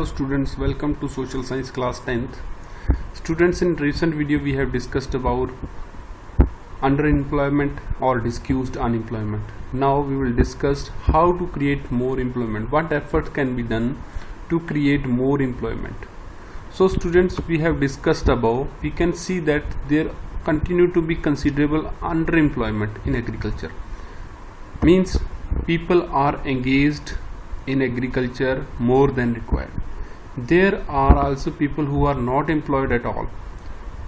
Hello students, welcome to social science class 10th. Students, in recent video we have discussed about underemployment or excused unemployment. Now we will discuss how to create more employment, what effort can be done to create more employment. So students, we have discussed above, we can see that there continue to be considerable underemployment in agriculture. Means people are engaged in agriculture more than required. There are also people who are not employed at all.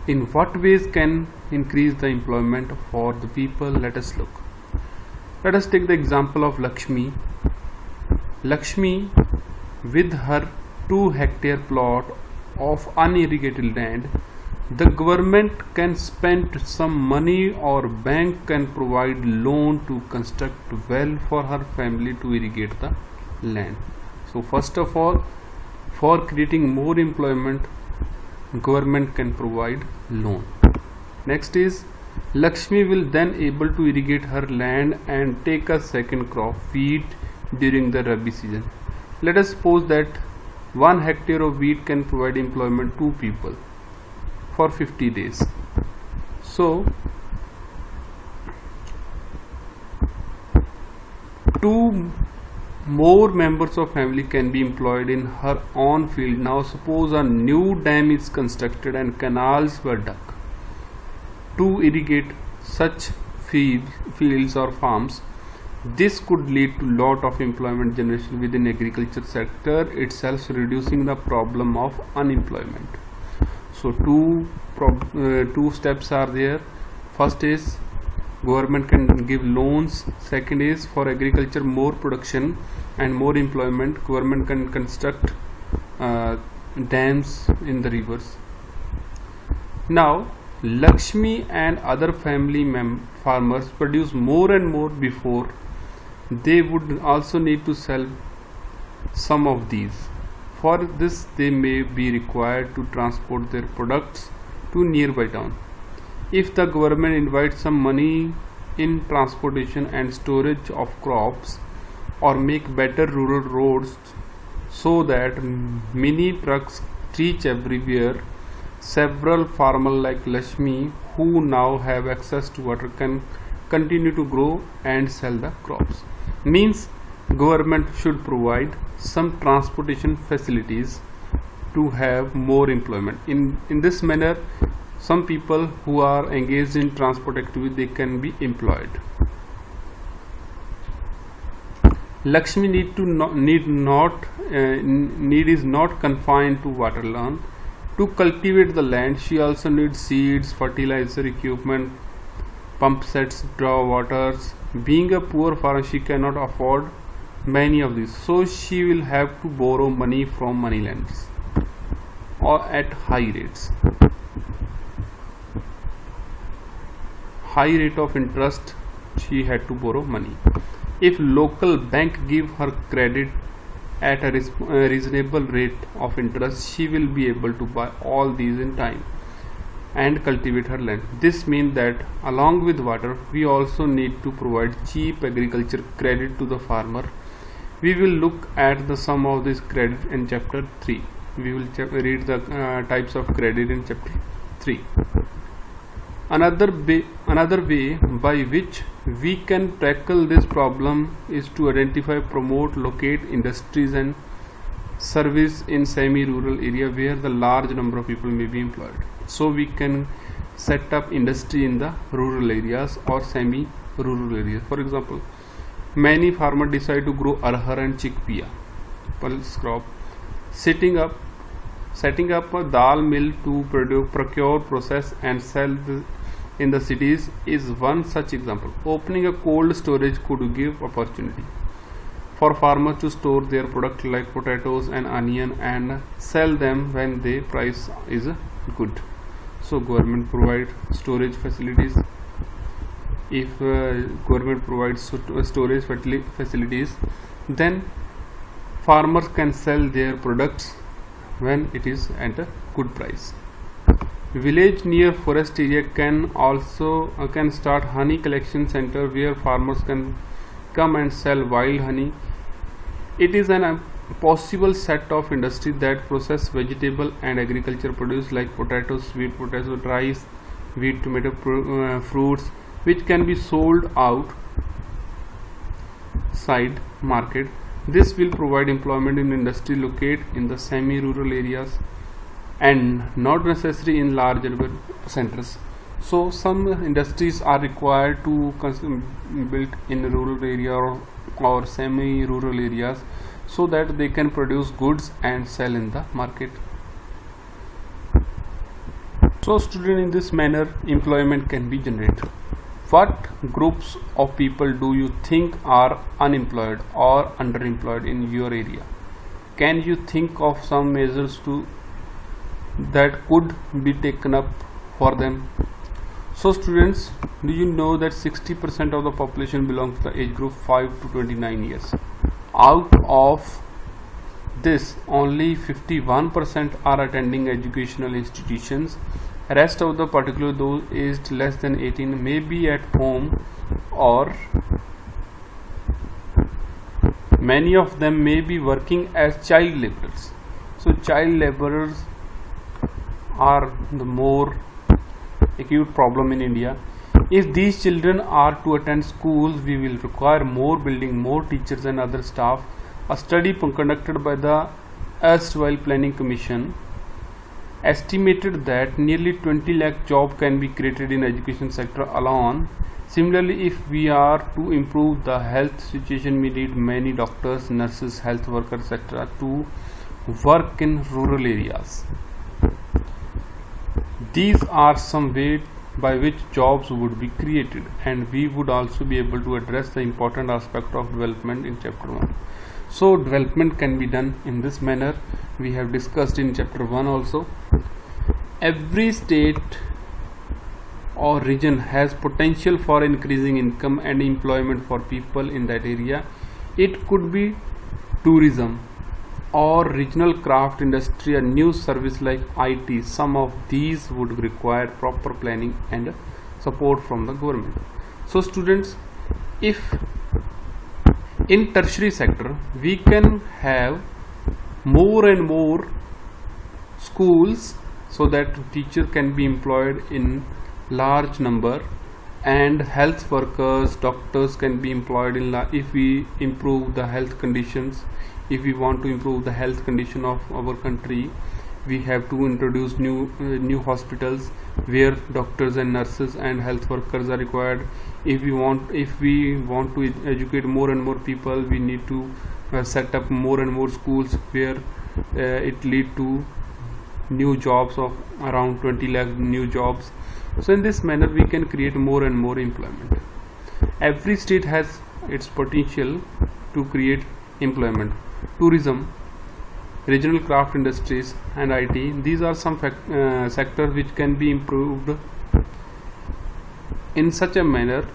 In what ways can increase the employment for the people? Let us look. Let us take the example of Lakshmi. Lakshmi, with her 2-hectare plot of unirrigated land, the government can spend some money or bank can provide loan to construct well for her family to irrigate the land. So first of all, for creating more employment, government can provide loan. Next is Lakshmi will then able to irrigate her land and take a second crop, wheat, during the Rabi season. Let us suppose that 1 hectare of wheat can provide employment to people for 50 days. So 2 more members of family can be employed in her own field. Now suppose a new dam is constructed and canals were dug to irrigate such fields or farms. This could lead to lot of employment generation within agriculture sector itself, reducing the problem of unemployment. So two steps are there. First is government can give loans. Second is for agriculture more production and more employment, government can construct dams in the rivers. Now Lakshmi and other family farmers produce more and more. Before they would also need to sell some of these. For this they may be required to transport their products to nearby town. If the government invites some money in transportation and storage of crops, or make better rural roads so that mini trucks reach everywhere, several farmers like Lakshmi who now have access to water can continue to grow and sell the crops. Means government should provide some transportation facilities to have more employment. In this manner, some people who are engaged in transport activity, they can be employed. Lakshmi need is not confined to water land. To cultivate the land, she also needs seeds, fertilizer, equipment, pump sets, draw waters. Being a poor farmer, she cannot afford many of these, so she will have to borrow money from moneylenders or at high rates. High rate of interest, she had to borrow money. If local bank give her credit at a reasonable rate of interest, she will be able to buy all these in time and cultivate her land. This means that along with water, we also need to provide cheap agriculture credit to the farmer. We will look at the sum of this credit in chapter 3. We will read the types of credit in chapter 3. Another way by which we can tackle this problem is to identify, promote, locate industries and service in semi-rural area where the large number of people may be employed. So we can set up industry in the rural areas or semi-rural areas. For example, many farmers decide to grow arhar and chickpea pulse crop. Setting up a dal mill to procure, process and sell in the cities is one such example. Opening a cold storage could give opportunity for farmers to store their product like potatoes and onion and sell them when the price is good. So government provides storage facilities. If government provides storage facilities, then farmers can sell their products when it is at a good price. Village near forest area can start honey collection center where farmers can come and sell wild honey. It is an possible set of industries that process vegetable and agriculture produce like potatoes, sweet potato, rice, wheat, tomato, fruits, which can be sold outside market. This will provide employment in industry located in the semi-rural areas and not necessary in large urban centers. So some industries are required to build in rural area or semi-rural areas so that they can produce goods and sell in the market. So student, in this manner employment can be generated. What groups of people do you think are unemployed or underemployed in your area? Can you think of some measures that could be taken up for them? So students, do you know that 60% of the population belongs to the age group 5 to 29 years? Out of this, only 51% are attending educational institutions. Rest of the, particularly those aged less than 18, may be at home, or many of them may be working as child laborers. So child laborers are the more acute problem in India. If these children are to attend schools, we will require more building, more teachers and other staff. A study conducted by the erstwhile Planning Commission estimated that nearly 20 lakh jobs can be created in education sector alone. Similarly, if we are to improve the health situation, we need many doctors, nurses, health workers, etc. to work in rural areas. These are some ways by which jobs would be created, and we would also be able to address the important aspect of development in chapter 1. So development can be done in this manner. We have discussed in chapter 1 also. Every state or region has potential for increasing income and employment for people in that area. It could be tourism or regional craft industry, a new service like IT. Some of these would require proper planning and support from the government. So students, if in tertiary sector we can have more and more schools so that teacher can be employed in large number, and health workers, doctors can be employed in if we improve the health conditions. If we want to improve the health condition of our country, we have to introduce new hospitals where doctors and nurses and health workers are required. If we want to educate more and more people, we need to set up more and more schools where it lead to new jobs of around 20 lakh new jobs. So in this manner we can create more and more employment. Every state has its potential to create employment. Tourism, regional craft industries and IT, these are some sectors which can be improved in such a manner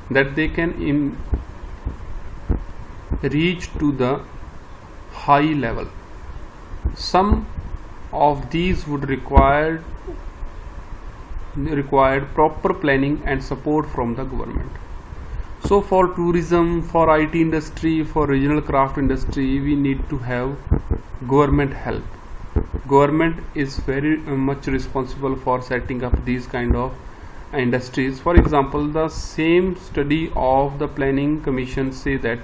that they can reach to the high level. Some of these would require proper planning and support from the government. So for tourism, for IT industry, for regional craft industry, we need to have government help. Government is very much responsible for setting up these kind of industries. For example, the same study of the Planning Commission say that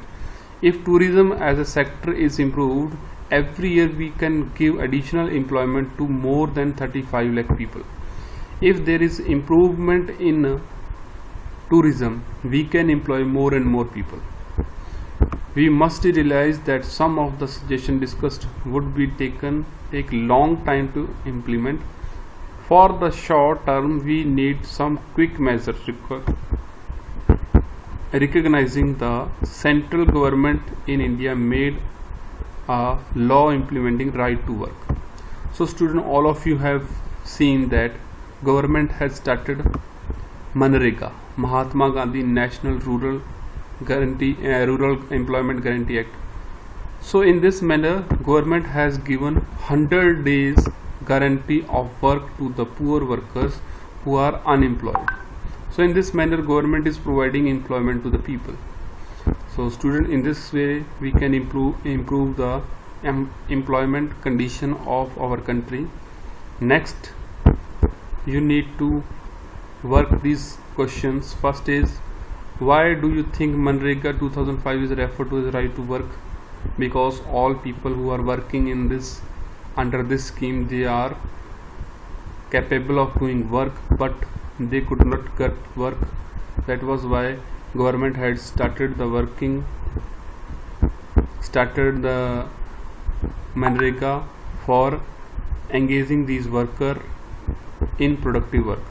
if tourism as a sector is improved, every year we can give additional employment to more than 35 lakh people. If there is improvement in tourism, we can employ more and more people. We must realize that some of the suggestions discussed would be take long time to implement. For the short term, we need some quick measures recognizing the central government in India made a law implementing right to work. So student, all of you have seen that government has started Manrega, Mahatma Gandhi National Rural Employment Guarantee Act. So in this manner, government has given 100 days guarantee of work to the poor workers who are unemployed. So in this manner, government is providing employment to the people. So student, in this way we can improve the employment condition of our country. Next, you need to work these questions. First is, why do you think Manrega 2005 is referred to as right to work? Because all people who are working in this under this scheme, they are capable of doing work, but they could not get work. That was why government had started the Manrega for engaging these workers in productive work.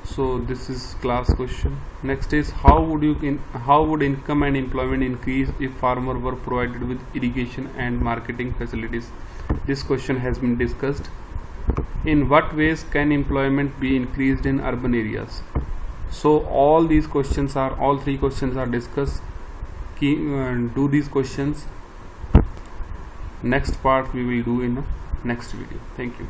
So this is class question. Next is, how would income and employment increase if farmers were provided with irrigation and marketing facilities? This question has been discussed. In what ways can employment be increased in urban areas? So all three questions are discussed. Do these questions. Next part we will do in the next video. Thank you.